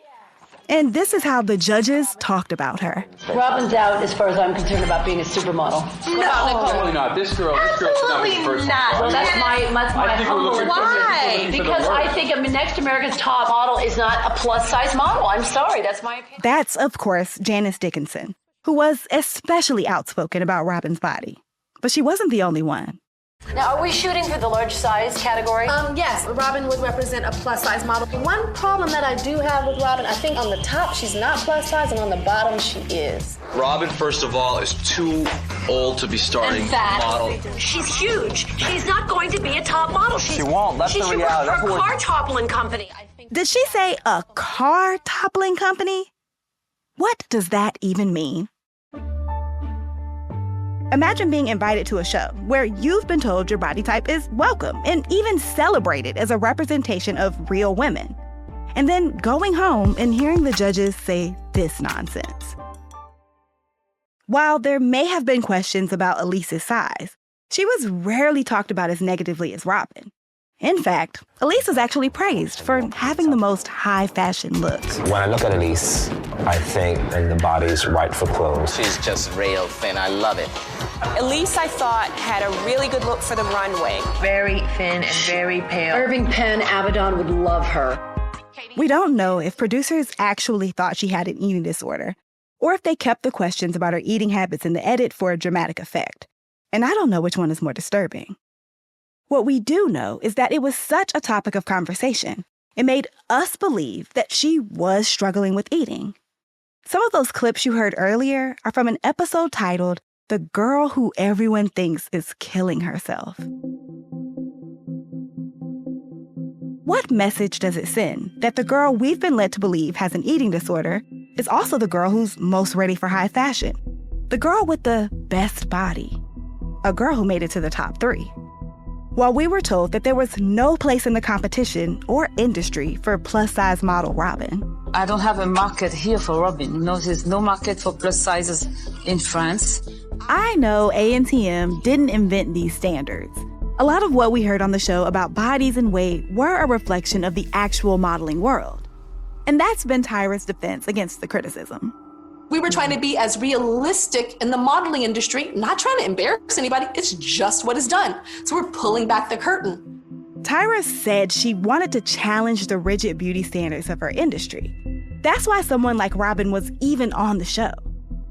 Speaker 6: And this is how the judges talked about her.
Speaker 12: Robin's out as far as I'm concerned about being a supermodel.
Speaker 24: No, absolutely not. This girl should not be first.
Speaker 12: Well, that's my humble.
Speaker 24: Why?
Speaker 12: Because I think next America's Top Model is not a plus-size model. I'm sorry, that's my opinion.
Speaker 6: That's, of course, Janice Dickinson, who was especially outspoken about Robin's body. But she wasn't the only one.
Speaker 12: Now, are we shooting for the large size category?
Speaker 21: Yes, Robin would represent a plus-size model. One problem that I do have with Robin, I think on the top she's not plus-size, and on the bottom she is.
Speaker 25: Robin, first of all, is too old to be starting model.
Speaker 12: She's huge. She's not going to be a top model.
Speaker 25: She won't. That's the reality.
Speaker 12: She should work for a car toppling company.
Speaker 6: Did she say a car toppling company? What does that even mean? Imagine being invited to a show where you've been told your body type is welcome and even celebrated as a representation of real women. And then going home and hearing the judges say this nonsense. While there may have been questions about Elise's size, she was rarely talked about as negatively as Robin. In fact, Elise was actually praised for having the most high-fashion looks.
Speaker 15: When I look at Elise, I think that the body's right for clothes.
Speaker 26: She's just real thin. I love it.
Speaker 27: Elise, I thought, had a really good look for the runway.
Speaker 7: Very thin and very pale.
Speaker 12: Irving Penn, Abaddon would love her.
Speaker 6: We don't know if producers actually thought she had an eating disorder, or if they kept the questions about her eating habits in the edit for a dramatic effect. And I don't know which one is more disturbing. What we do know is that it was such a topic of conversation. It made us believe that she was struggling with eating. Some of those clips you heard earlier are from an episode titled "The Girl Who Everyone Thinks is Killing Herself." What message does it send that the girl we've been led to believe has an eating disorder is also the girl who's most ready for high fashion? The girl with the best body. A girl who made it to the top 3. While we were told that there was no place in the competition or industry for plus-size model Robin.
Speaker 1: I don't have a market here for Robin. No, there's no market for plus sizes in France.
Speaker 6: I know ANTM didn't invent these standards. A lot of what we heard on the show about bodies and weight were a reflection of the actual modeling world. And that's been Tyra's defense against the criticism.
Speaker 8: We were trying to be as realistic in the modeling industry, not trying to embarrass anybody. It's just what is done. So we're pulling back the curtain.
Speaker 6: Tyra said she wanted to challenge the rigid beauty standards of her industry. That's why someone like Robin was even on the show.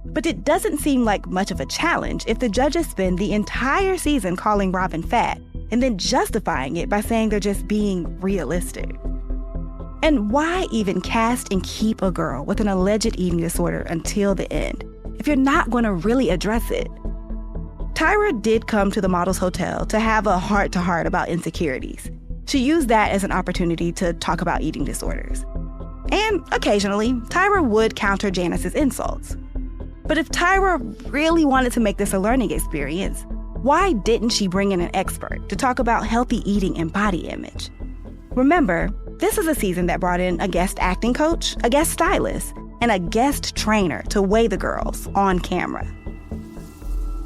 Speaker 6: But it doesn't seem like much of a challenge if the judges spend the entire season calling Robin fat and then justifying it by saying they're just being realistic. And why even cast and keep a girl with an alleged eating disorder until the end if you're not going to really address it? Tyra did come to the Models Hotel to have a heart-to-heart about insecurities. She used that as an opportunity to talk about eating disorders. And occasionally, Tyra would counter Janice's insults. But if Tyra really wanted to make this a learning experience, why didn't she bring in an expert to talk about healthy eating and body image? Remember, this is a season that brought in a guest acting coach, a guest stylist, and a guest trainer to weigh the girls on camera.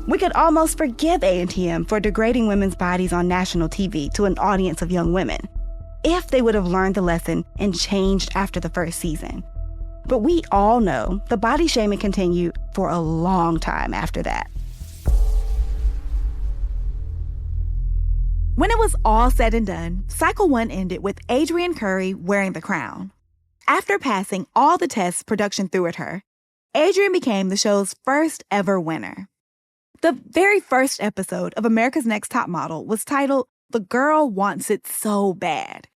Speaker 6: We could almost forgive ANTM for degrading women's bodies on national TV to an audience of young women, if they would have learned the lesson and changed after the first season. But we all know the body shaming continued for a long time after that. When it was all said and done, Cycle 1 ended with Adrianne Curry wearing the crown. After passing all the tests production threw at her, Adrianne became the show's first ever winner. The very first episode of America's Next Top Model was titled "The Girl Wants It So Bad."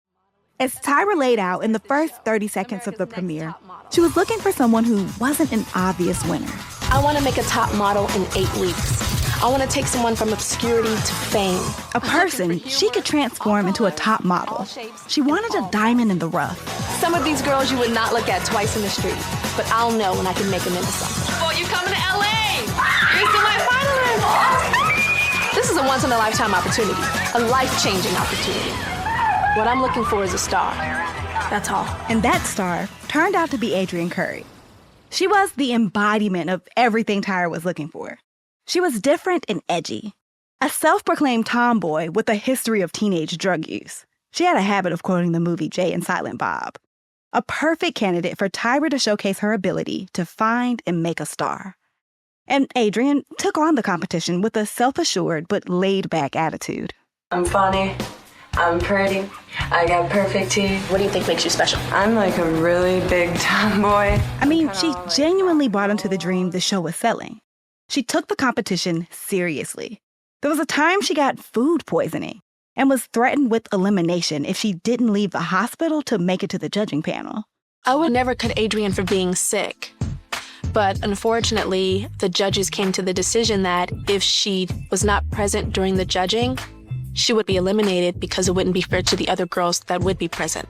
Speaker 6: As Tyra laid out in the first 30 seconds of the premiere, she was looking for someone who wasn't an obvious winner.
Speaker 8: I want to make a top model in 8 weeks. I want to take someone from obscurity to fame.
Speaker 6: A person she could transform into a top model. She wanted a diamond in the rough.
Speaker 8: Some of these girls you would not look at twice in the street, but I'll know when I can make them into something.
Speaker 10: Well, you coming to LA? You're semi-finalist.
Speaker 8: This is a once-in-a-lifetime opportunity, a life-changing opportunity. What I'm looking for is a star. That's all.
Speaker 6: And that star turned out to be Adrianne Curry. She was the embodiment of everything Tyra was looking for. She was different and edgy. A self-proclaimed tomboy with a history of teenage drug use. She had a habit of quoting the movie Jay and Silent Bob. A perfect candidate for Tyra to showcase her ability to find and make a star. And Adrianne took on the competition with a self-assured but laid-back attitude.
Speaker 7: I'm funny. I'm pretty. I got perfect teeth.
Speaker 8: What do you think makes you special?
Speaker 7: I'm like a really big tomboy.
Speaker 6: I mean, she genuinely bought into the dream the show was selling. She took the competition seriously. There was a time she got food poisoning and was threatened with elimination if she didn't leave the hospital to make it to the judging panel.
Speaker 8: I would never cut Adrianne for being sick. But unfortunately, the judges came to the decision that if she was not present during the judging, she would be eliminated because it wouldn't be fair to the other girls that would be present.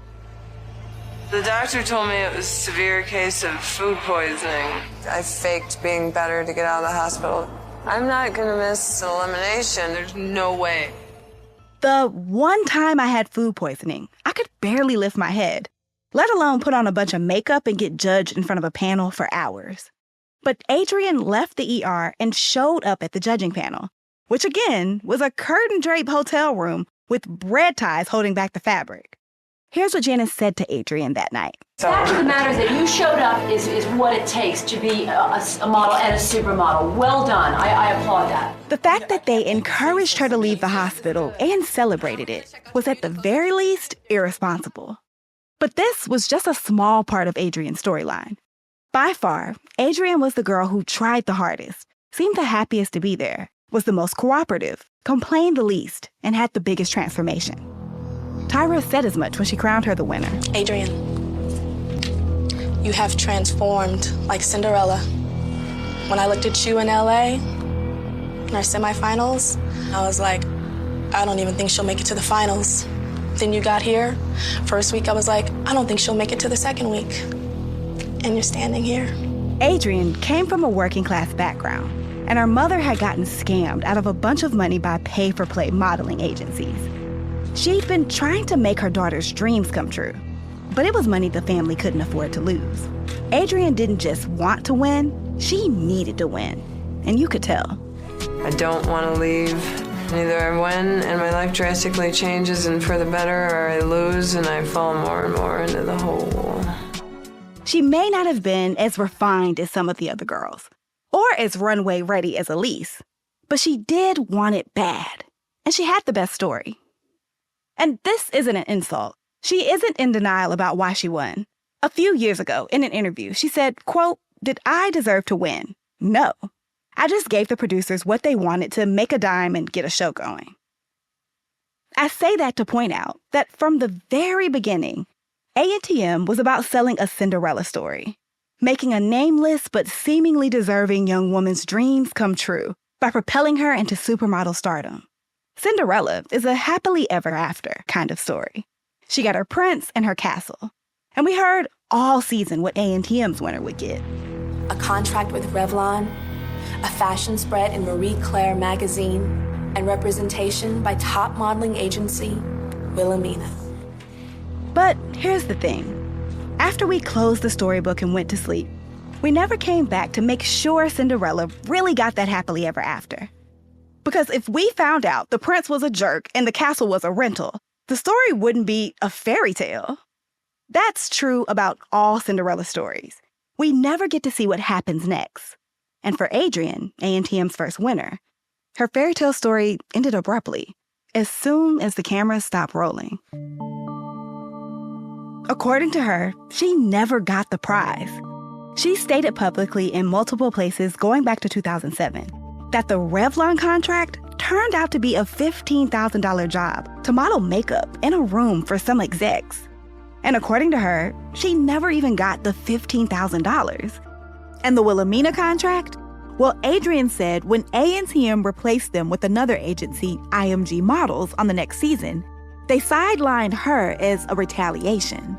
Speaker 7: The doctor told me it was a severe case of food poisoning. I faked being better to get out of the hospital. I'm not gonna miss elimination. There's no way.
Speaker 6: The one time I had food poisoning, I could barely lift my head, let alone put on a bunch of makeup and get judged in front of a panel for hours. But Adrianne left the ER and showed up at the judging panel, which again was a curtain-draped hotel room with bread ties holding back the fabric. Here's what Janice said to Adrianne that night.
Speaker 9: The fact of the matter is that you showed up is what it takes to be a model and a supermodel. Well done. I applaud that.
Speaker 6: The fact that they encouraged her to leave the hospital and celebrated it was at the very least irresponsible. But this was just a small part of Adrianne's storyline. By far, Adrianne was the girl who tried the hardest, seemed the happiest to be there, was the most cooperative, complained the least, and had the biggest transformation. Tyra said as much when she crowned her the winner.
Speaker 21: Adrianne, you have transformed like Cinderella. When I looked at you in LA, in our semifinals, I was like, I don't even think she'll make it to the finals. Then you got here. First week, I was like, I don't think she'll make it to the second week. And you're standing here.
Speaker 6: Adrianne came from a working class background, and her mother had gotten scammed out of a bunch of money by pay-for-play modeling agencies. She'd been trying to make her daughter's dreams come true, but it was money the family couldn't afford to lose. Adrianne didn't just want to win, she needed to win, and you could tell.
Speaker 7: I don't want to leave. Either I win and my life drastically changes and for the better, or I lose and I fall more and more into the hole.
Speaker 6: She may not have been as refined as some of the other girls, or as runway ready as Elise, but she did want it bad, and she had the best story. And this isn't an insult. She isn't in denial about why she won. A few years ago, in an interview, she said, quote, "Did I deserve to win? No. I just gave the producers what they wanted to make a dime and get a show going." I say that to point out that from the very beginning, ANTM was about selling a Cinderella story, making a nameless but seemingly deserving young woman's dreams come true by propelling her into supermodel stardom. Cinderella is a happily ever after kind of story. She got her prince and her castle, and we heard all season what ANTM's winner would get.
Speaker 2: A contract with Revlon, a fashion spread in Marie Claire magazine, and representation by top modeling agency, Wilhelmina.
Speaker 6: But here's the thing. After we closed the storybook and went to sleep, we never came back to make sure Cinderella really got that happily ever after. Because if we found out the prince was a jerk and the castle was a rental, the story wouldn't be a fairy tale. That's true about all Cinderella stories. We never get to see what happens next. And for Adrianne, ANTM's first winner, her fairy tale story ended abruptly, as soon as the cameras stopped rolling. According to her, she never got the prize. She stated publicly in multiple places going back to 2007 that the Revlon contract turned out to be a $15,000 job to model makeup in a room for some execs. And according to her, she never even got the $15,000. And the Wilhelmina contract? Well, Adrianne said when ANTM replaced them with another agency, IMG Models, on the next season, they sidelined her as a retaliation.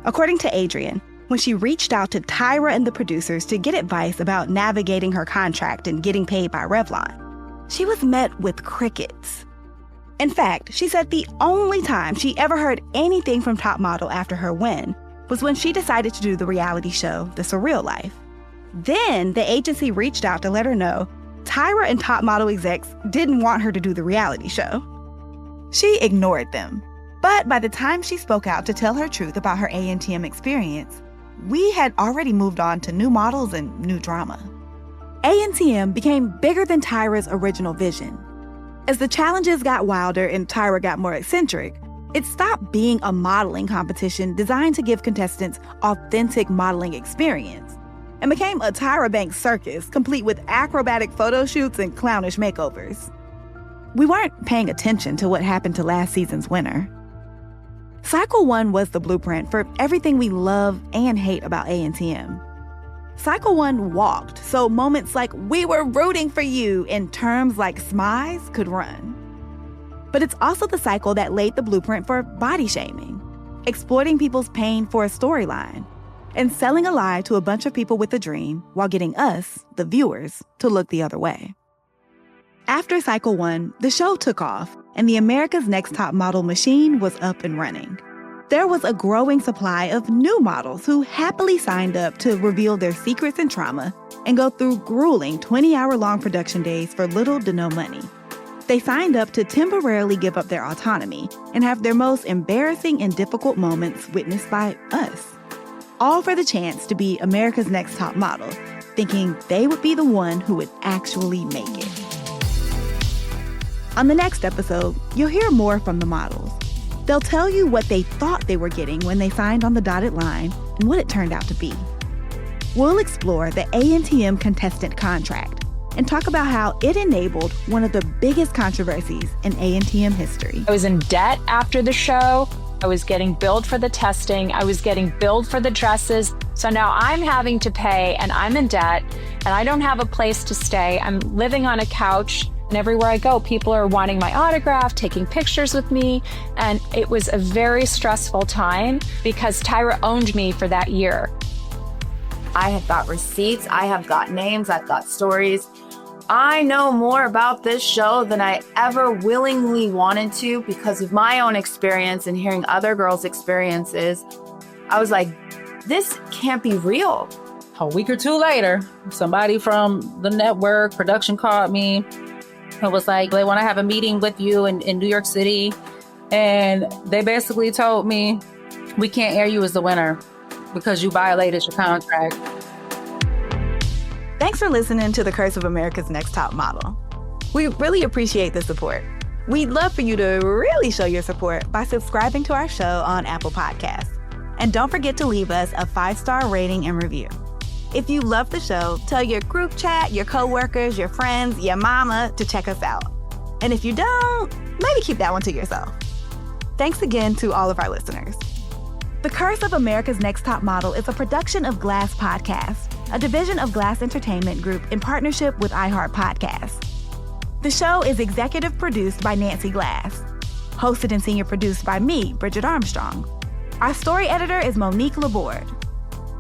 Speaker 6: According to Adrianne, when she reached out to Tyra and the producers to get advice about navigating her contract and getting paid by Revlon, she was met with crickets. In fact, she said the only time she ever heard anything from Top Model after her win was when she decided to do the reality show, The Surreal Life. Then the agency reached out to let her know Tyra and Top Model execs didn't want her to do the reality show. She ignored them. But by the time she spoke out to tell her truth about her ANTM experience, we had already moved on to new models and new drama. ANTM became bigger than Tyra's original vision. As the challenges got wilder and Tyra got more eccentric, it stopped being a modeling competition designed to give contestants authentic modeling experience and became a Tyra Banks circus complete with acrobatic photo shoots and clownish makeovers. We weren't paying attention to what happened to last season's winner. Cycle 1 was the blueprint for everything we love and hate about ANTM. Cycle 1 walked, so moments like "we were rooting for you" and terms like "smize" could run. But it's also the cycle that laid the blueprint for body shaming, exploiting people's pain for a storyline, and selling a lie to a bunch of people with a dream while getting us, the viewers, to look the other way. After Cycle 1, the show took off, and the America's Next Top Model machine was up and running. There was a growing supply of new models who happily signed up to reveal their secrets and trauma and go through grueling 20-hour-long production days for little to no money. They signed up to temporarily give up their autonomy and have their most embarrassing and difficult moments witnessed by us. All for the chance to be America's Next Top Model, thinking they would be the one who would actually make it. On the next episode, you'll hear more from the models. They'll tell you what they thought they were getting when they signed on the dotted line and what it turned out to be. We'll explore the ANTM contestant contract and talk about how it enabled one of the biggest controversies in ANTM history.
Speaker 3: I was in debt after the show. I was getting billed for the testing. I was getting billed for the dresses. So now I'm having to pay and I'm in debt and I don't have a place to stay. I'm living on a couch, and everywhere I go, people are wanting my autograph, taking pictures with me. And it was a very stressful time because Tyra owned me for that year.
Speaker 11: I have got receipts, I have got names, I've got stories. I know more about this show than I ever willingly wanted to because of my own experience and hearing other girls' experiences. I was like, this can't be real.
Speaker 13: A week or two later, somebody from the network production called me and was like, they want to have a meeting with you in New York City. And they basically told me, we can't air you as the winner because you violated your contract.
Speaker 6: Thanks for listening to The Curse of America's Next Top Model. We really appreciate the support. We'd love for you to really show your support by subscribing to our show on Apple Podcasts. And don't forget to leave us a 5-star rating and review. If you love the show, tell your group chat, your coworkers, your friends, your mama to check us out. And if you don't, maybe keep that one to yourself. Thanks again to all of our listeners. The Curse of America's Next Top Model is a production of Glass Podcast, a division of Glass Entertainment Group in partnership with iHeart Podcasts. The show is executive produced by Nancy Glass, hosted and senior produced by me, Bridget Armstrong. Our story editor is Monique Laborde.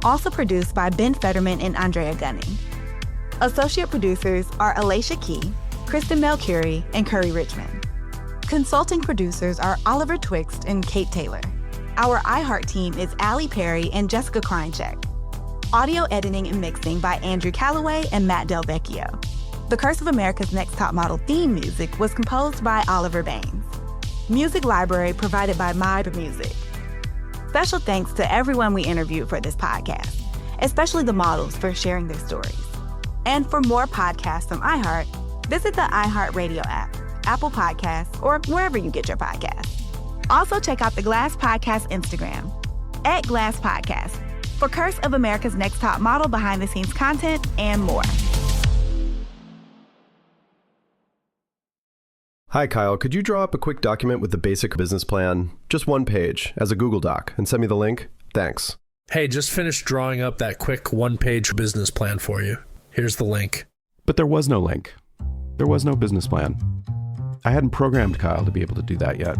Speaker 6: Also produced by Ben Fetterman and Andrea Gunning. Associate producers are Alicia Key, Kristen Melcury, and Curry Richmond. Consulting producers are Oliver Twixt and Kate Taylor. Our iHeart team is Allie Perry and Jessica Kreincheck. Audio editing and mixing by Andrew Calloway and Matt Del Vecchio. The Curse of America's Next Top Model theme music was composed by Oliver Baines. Music library provided by Mybe Music. Special thanks to everyone we interviewed for this podcast, especially the models for sharing their stories. And for more podcasts from iHeart, visit the iHeart Radio app, Apple Podcasts, or wherever you get your podcasts. Also check out the Glass Podcast Instagram, @Glass Podcast, for Curse of America's Next Top Model behind-the-scenes content and more.
Speaker 4: Hi, Kyle. Could you draw up a quick document with the basic business plan, just one page, as a Google Doc, and send me the link? Thanks.
Speaker 19: Hey, just finished drawing up that quick one-page business plan for you. Here's the link.
Speaker 4: But there was no link. There was no business plan. I hadn't programmed Kyle to be able to do that yet.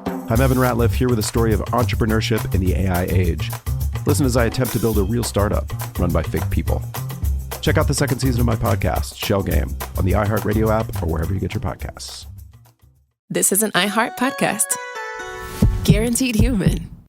Speaker 4: I'm Evan Ratliff, here with a story of entrepreneurship in the AI age. Listen as I attempt to build a real startup run by fake people. Check out the second season of my podcast, Shell Game, on the iHeartRadio app or wherever you get your podcasts.
Speaker 20: This is an iHeart podcast. Guaranteed Human.